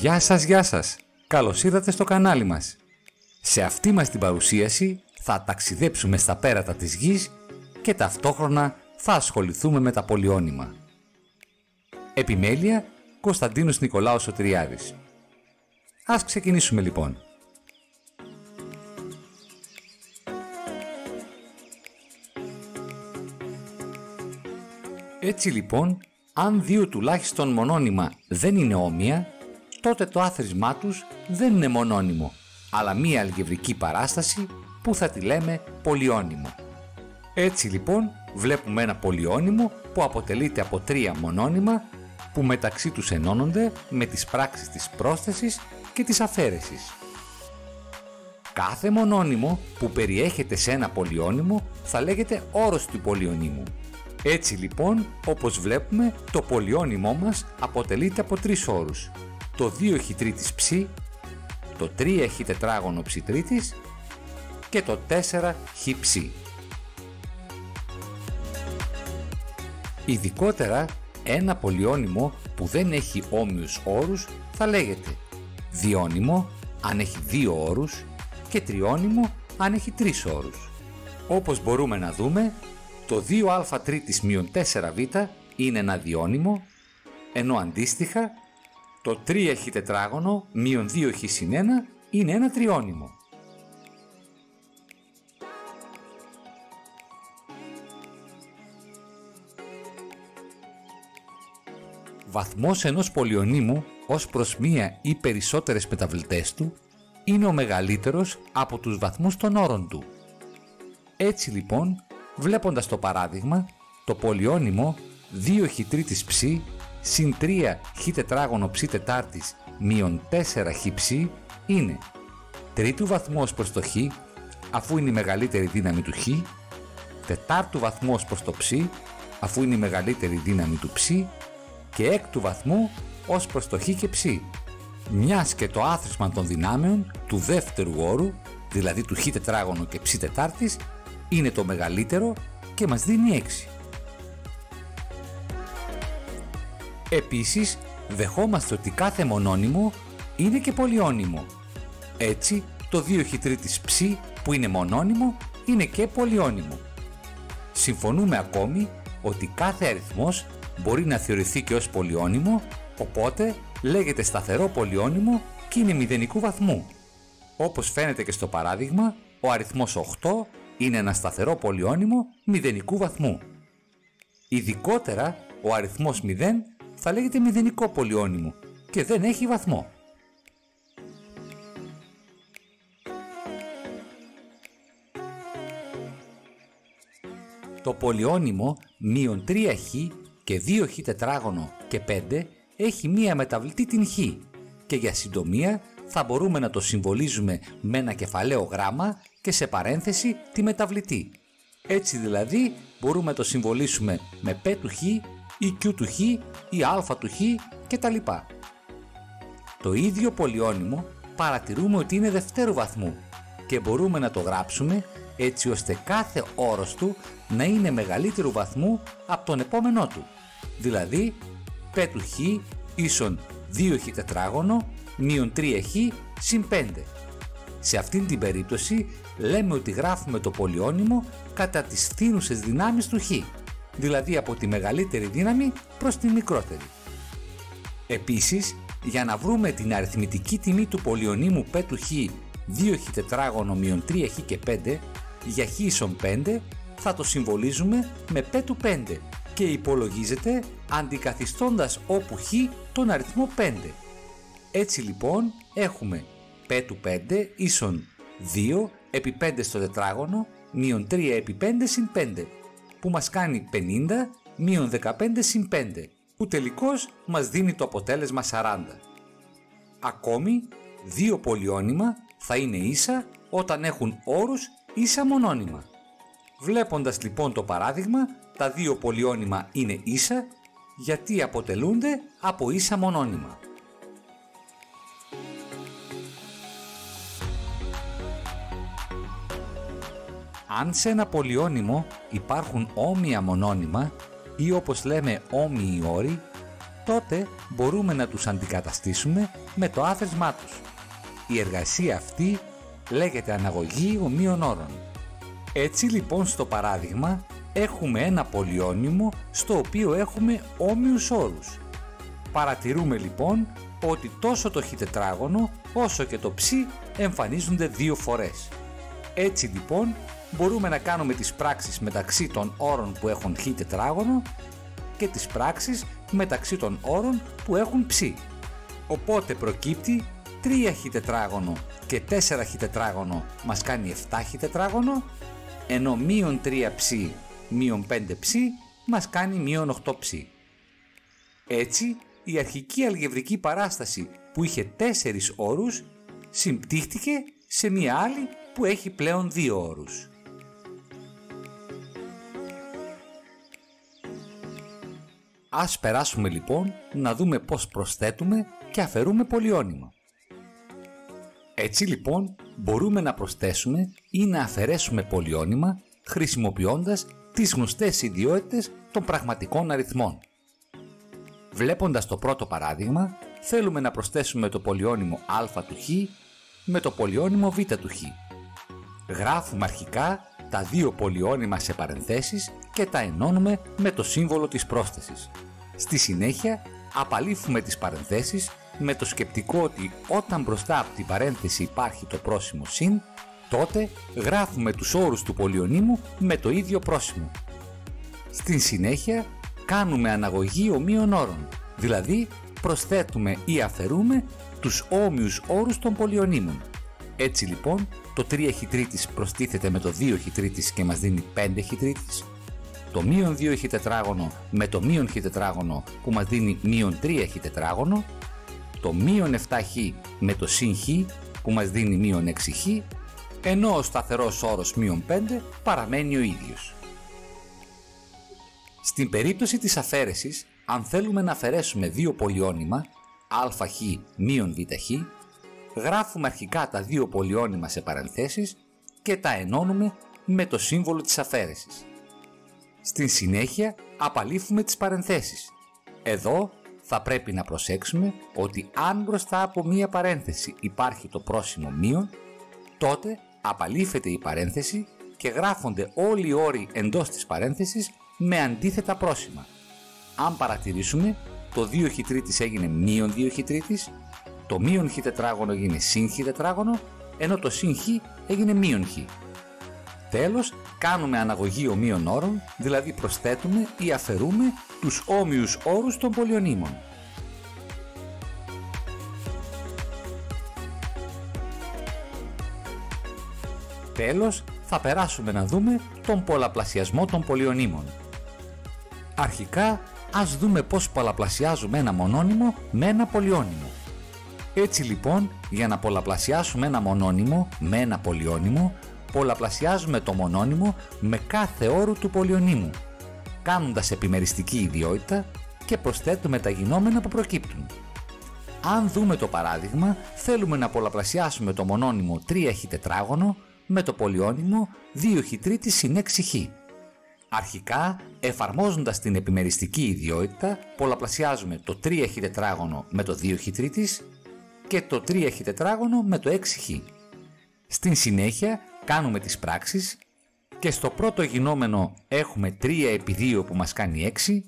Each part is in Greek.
Γεια σας! Καλώς ήρθατε στο κανάλι μας. Σε αυτή μας την παρουσίαση θα ταξιδέψουμε στα πέρατα της γης και ταυτόχρονα θα ασχοληθούμε με τα πολυώνυμα. Επιμέλεια, Κωνσταντίνος Νικολάος Σωτηριάδης. Ας ξεκινήσουμε λοιπόν. Έτσι λοιπόν, αν δύο τουλάχιστον μονώνυμα δεν είναι όμοια, τότε το άθροισμά τους δεν είναι μονώνυμο, αλλά μία αλγεβρική παράσταση που θα τη λέμε πολυώνυμο. Έτσι λοιπόν, βλέπουμε ένα πολυώνυμο που αποτελείται από τρία μονώνυμα που μεταξύ τους ενώνονται με τις πράξεις της πρόσθεσης και της αφαίρεσης. Κάθε μονώνυμο που περιέχεται σε ένα πολυώνυμο θα λέγεται όρος του πολυωνύμου. Έτσι λοιπόν, όπως βλέπουμε, το πολυώνυμό μας αποτελείται από τρεις όρους. Το 2 χ τρίτης ψ, το 3 χ τετράγωνο ψ τρίτης και το 4 χ ψ. Ειδικότερα, ένα πολυώνυμο που δεν έχει όμοιους όρους θα λέγεται διώνυμο αν έχει δύο όρους και τριώνυμο αν έχει τρεις όρους. Όπως μπορούμε να δούμε, το 2α τρίτης μείον 4β είναι ένα διώνυμο, ενώ αντίστοιχα το 3 χ τετράγωνο μείον 2 χ συν 1 είναι ένα τριώνυμο. Βαθμός ενός πολυωνύμου ως προς μία ή περισσότερες μεταβλητές του είναι ο μεγαλύτερος από τους βαθμούς των όρων του. Έτσι λοιπόν, βλέποντας το παράδειγμα, το πολυώνυμο 2 χ τρίτης ψ συν 3 χ τετράγωνο ψ τετάρτης μείον 4 χ ψ είναι τρίτου βαθμού ως προς το χ, αφού είναι η μεγαλύτερη δύναμη του χ, τετάρτου βαθμού ως προς το ψ, αφού είναι η μεγαλύτερη δύναμη του ψ, και έκτου βαθμού ως προς το χ και ψ, μιας και το άθροισμα των δυνάμεων του δεύτερου όρου, δηλαδή του χ τετράγωνο και ψ τετάρτης, είναι το μεγαλύτερο και μας δίνει 6. Επίσης, δεχόμαστε ότι κάθε μονώνυμο είναι και πολυώνυμο. Έτσι, το 2 χ τρίτης ψ που είναι μονώνυμο είναι και πολυώνυμο. Συμφωνούμε ακόμη ότι κάθε αριθμός μπορεί να θεωρηθεί και ως πολυώνυμο, οπότε λέγεται σταθερό πολυώνυμο και είναι μηδενικού βαθμού. Όπως φαίνεται και στο παράδειγμα, ο αριθμός 8 είναι ένα σταθερό πολυώνυμο μηδενικού βαθμού. Ειδικότερα, ο αριθμός 0 θα λέγεται μηδενικό πολυώνυμο και δεν έχει βαθμό. Το πολυώνυμο μείον 3χ και 2χ τετράγωνο και 5 έχει μία μεταβλητή την χ και για συντομία θα μπορούμε να το συμβολίζουμε με ένα κεφαλαίο γράμμα και σε παρένθεση τη μεταβλητή. Έτσι δηλαδή μπορούμε να το συμβολήσουμε με π του χ ή q του χ ή α του χ κτλ. Το ίδιο πολυώνυμο παρατηρούμε ότι είναι δευτέρου βαθμού και μπορούμε να το γράψουμε έτσι ώστε κάθε όρος του να είναι μεγαλύτερου βαθμού από τον επόμενό του. Δηλαδή π του χ ίσον 2χ τετράγωνο μείον 3χ συν 5. Σε αυτήν την περίπτωση λέμε ότι γράφουμε το πολυώνυμο κατά τις φθήνουσες δυνάμεις του χ, δηλαδή από τη μεγαλύτερη δύναμη προς τη μικρότερη. Επίσης, για να βρούμε την αριθμητική τιμή του πολυωνύμου π του χ 2χ τετράγωνο μείον 3χ και 5, για χ ίσον 5 θα το συμβολίζουμε με π του 5 και υπολογίζεται αντικαθιστώντας όπου χ τον αριθμό 5. Έτσι λοιπόν έχουμε π του 5 ίσον 2 επί 5 στο τετράγωνο μείον 3 επί 5 συν 5 που μας κάνει 50 μείον 15 συν 5 που τελικώς μας δίνει το αποτέλεσμα 40. Ακόμη, δύο πολυώνυμα θα είναι ίσα όταν έχουν όρους ίσα μονώνυμα. Βλέποντας λοιπόν το παράδειγμα, τα δύο πολυώνυμα είναι ίσα γιατί αποτελούνται από ίσα μονώνυμα. Αν σε ένα πολυώνυμο υπάρχουν όμοια μονώνυμα ή όπως λέμε όμοιοι όροι, τότε μπορούμε να τους αντικαταστήσουμε με το άθροισμά τους. Η εργασία αυτή λέγεται αναγωγή ομοίων όρων. Έτσι λοιπόν στο παράδειγμα έχουμε ένα πολυώνυμο στο οποίο έχουμε όμοιους όρους. Παρατηρούμε λοιπόν ότι τόσο το χ τετράγωνο όσο και το ψ εμφανίζονται 2 φορές. Έτσι λοιπόν μπορούμε να κάνουμε τις πράξεις μεταξύ των όρων που έχουν χ τετράγωνο και τις πράξεις μεταξύ των όρων που έχουν ψ. Οπότε προκύπτει 3χ τετράγωνο και 4χ τετράγωνο μας κάνει 7χ τετράγωνο, ενώ μείον 3ψ μείον 5ψ μας κάνει μείον 8ψ. Έτσι η αρχική αλγεβρική παράσταση που είχε 4 όρους συμπτύχτηκε σε μία άλλη που έχει πλέον 2 όρους. Ας περάσουμε λοιπόν να δούμε πώς προσθέτουμε και αφαιρούμε πολυώνυμα. Έτσι λοιπόν μπορούμε να προσθέσουμε ή να αφαιρέσουμε πολυώνυμα χρησιμοποιώντας τις γνωστές ιδιότητες των πραγματικών αριθμών. Βλέποντας το πρώτο παράδειγμα, θέλουμε να προσθέσουμε το πολυώνυμο α του χ με το πολυώνυμο β του χ. Γράφουμε αρχικά τα δύο πολυώνυμα σε παρενθέσεις και τα ενώνουμε με το σύμβολο της πρόσθεσης. Στη συνέχεια απαλήφουμε τις παρενθέσεις με το σκεπτικό ότι όταν μπροστά από την παρένθεση υπάρχει το πρόσημο συν, τότε γράφουμε τους όρους του πολυωνύμου με το ίδιο πρόσημο. Στην συνέχεια κάνουμε αναγωγή ομοίων όρων, δηλαδή προσθέτουμε ή αφαιρούμε τους όμοιους όρους των πολυωνύμων. Έτσι λοιπόν το 3χ προστίθεται με το 2χ και μας δίνει 5χ, το μείον 2χ τετράγωνο με το μείον χ τετράγωνο που μας δίνει μείον 3χ τετράγωνο, το μείον 7χ με το συν χ που μας δίνει μείον 6χ, ενώ ο σταθερός όρος μείον 5 παραμένει ο ίδιος. Στην περίπτωση της αφαίρεσης, αν θέλουμε να αφαιρέσουμε δύο πολυώνυμα αχ μείον βχ, γράφουμε αρχικά τα δύο πολυώνυμα σε παρενθέσεις και τα ενώνουμε με το σύμβολο της αφαίρεσης. Στην συνέχεια απαλήφουμε τις παρενθέσεις. Εδώ θα πρέπει να προσέξουμε ότι αν μπροστά από μία παρένθεση υπάρχει το πρόσημο μείον, τότε απαλήφεται η παρένθεση και γράφονται όλοι οι όροι εντός της παρένθεσης με αντίθετα πρόσημα. Αν παρατηρήσουμε, το 2χ έγινε μείον 2χ, το μείον χ τετράγωνο έγινε συν χ τετράγωνο, ενώ το συν χ έγινε μείον χ. Τέλος, κάνουμε αναγωγή ομοίων όρων, δηλαδή προσθέτουμε ή αφαιρούμε τους όμοιους όρους των πολυωνύμων. Τέλος, θα περάσουμε να δούμε τον πολλαπλασιασμό των πολυωνύμων. Αρχικά, ας δούμε πώς πολλαπλασιάζουμε ένα μονώνυμο με ένα πολυώνυμο. Έτσι λοιπόν, για να πολλαπλασιάσουμε ένα μονώνυμο με ένα πολυώνυμο, πολλαπλασιάζουμε το μονώνυμο με κάθε όρο του πολυωνύμου, κάνοντας επιμεριστική ιδιότητα και προσθέτουμε τα γινόμενα που προκύπτουν. Αν δούμε το παράδειγμα, θέλουμε να πολλαπλασιάσουμε το μονώνυμο 3χ τετράγωνο με το πολυώνυμο 2χ συν 6χ. Αρχικά, εφαρμόζοντας την επιμεριστική ιδιότητα, πολλαπλασιάζουμε το 3χ τετράγωνο με το 2χ και το 3χ τετράγωνο με το 6χ. Στην συνέχεια κάνουμε τις πράξεις και στο πρώτο γινόμενο έχουμε 3 επί 2 που μας κάνει 6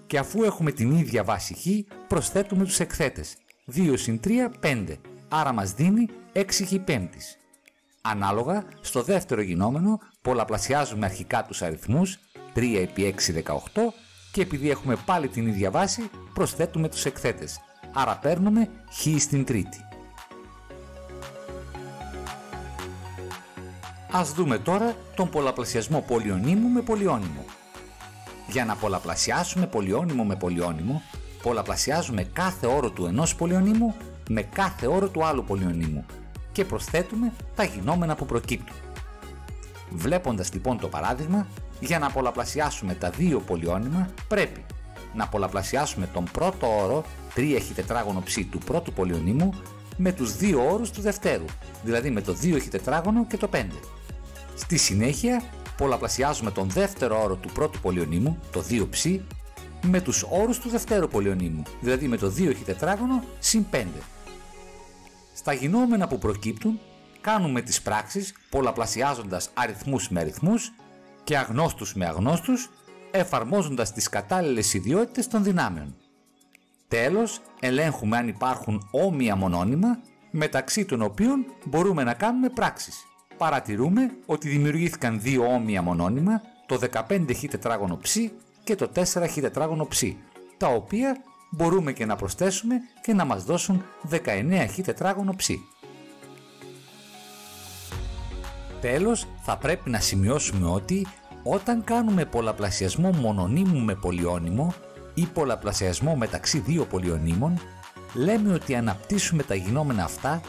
και αφού έχουμε την ίδια βάση χ προσθέτουμε τους εκθέτες 2 συν 3 5, άρα μας δίνει 6χ πέμπτης. Ανάλογα, στο δεύτερο γινόμενο πολλαπλασιάζουμε αρχικά τους αριθμούς 3 επί 6 18 και επειδή έχουμε πάλι την ίδια βάση προσθέτουμε τους εκθέτες, άρα παίρνουμε χ στην τρίτη. Ας δούμε τώρα τον πολλαπλασιασμό πολυωνύμου με πολυώνυμο. Για να πολλαπλασιάσουμε πολυώνυμο με πολυώνυμο, πολλαπλασιάζουμε κάθε όρο του ενός πολυωνύμου με κάθε όρο του άλλου πολυωνύμου και προσθέτουμε τα γινόμενα που προκύπτουν. Βλέποντας λοιπόν το παράδειγμα, για να πολλαπλασιάσουμε τα δύο πολυώνυμα πρέπει να πολλαπλασιάσουμε τον πρώτο όρο 3χ τετράγωνο ψ του πρώτου πολυωνύμου με τους δύο όρους του δευτέρου, δηλαδή με το 2χ τετράγωνο και το 5. Στη συνέχεια πολλαπλασιάζουμε τον δεύτερο όρο του πρώτου πολυωνύμου, το 2ψ, με τους όρους του δευτέρου πολυονίμου, δηλαδή με το 2 χ τετράγωνο συν 5. Στα γινόμενα που προκύπτουν, κάνουμε τις πράξεις πολλαπλασιάζοντας αριθμούς με αριθμούς και αγνώστους με αγνώστους, εφαρμόζοντας τις κατάλληλες ιδιότητες των δυνάμεων. Τέλος, ελέγχουμε αν υπάρχουν όμοια μονώνυμα, μεταξύ των οποίων μπορούμε να κάνουμε πράξεις. Παρατηρούμε ότι δημιουργήθηκαν δύο όμοια μονώνυμα, το 15χ τετράγωνο ψ και το 4χ τετράγωνο ψ, τα οποία μπορούμε και να προσθέσουμε και να μας δώσουν 19χ τετράγωνο ψ. Τέλος, θα πρέπει να σημειώσουμε ότι όταν κάνουμε πολλαπλασιασμό μονονύμου με πολυώνυμο ή πολλαπλασιασμό μεταξύ δύο πολυωνύμων, λέμε ότι αναπτύσσουμε τα γινόμενα αυτά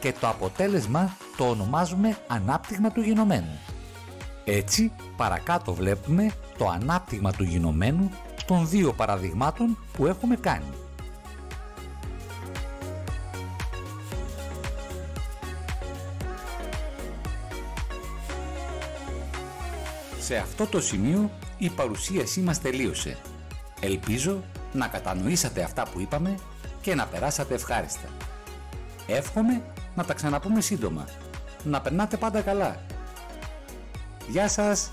και το αποτέλεσμα το ονομάζουμε ανάπτυγμα του γινωμένου. Έτσι, παρακάτω βλέπουμε το ανάπτυγμα του γινωμένου των δύο παραδειγμάτων που έχουμε κάνει. Σε αυτό το σημείο η παρουσίασή μας τελείωσε. Ελπίζω να κατανοήσατε αυτά που είπαμε και να περάσατε ευχάριστα. Εύχομαι να τα ξαναπούμε σύντομα. Να περνάτε πάντα καλά. Γεια σας!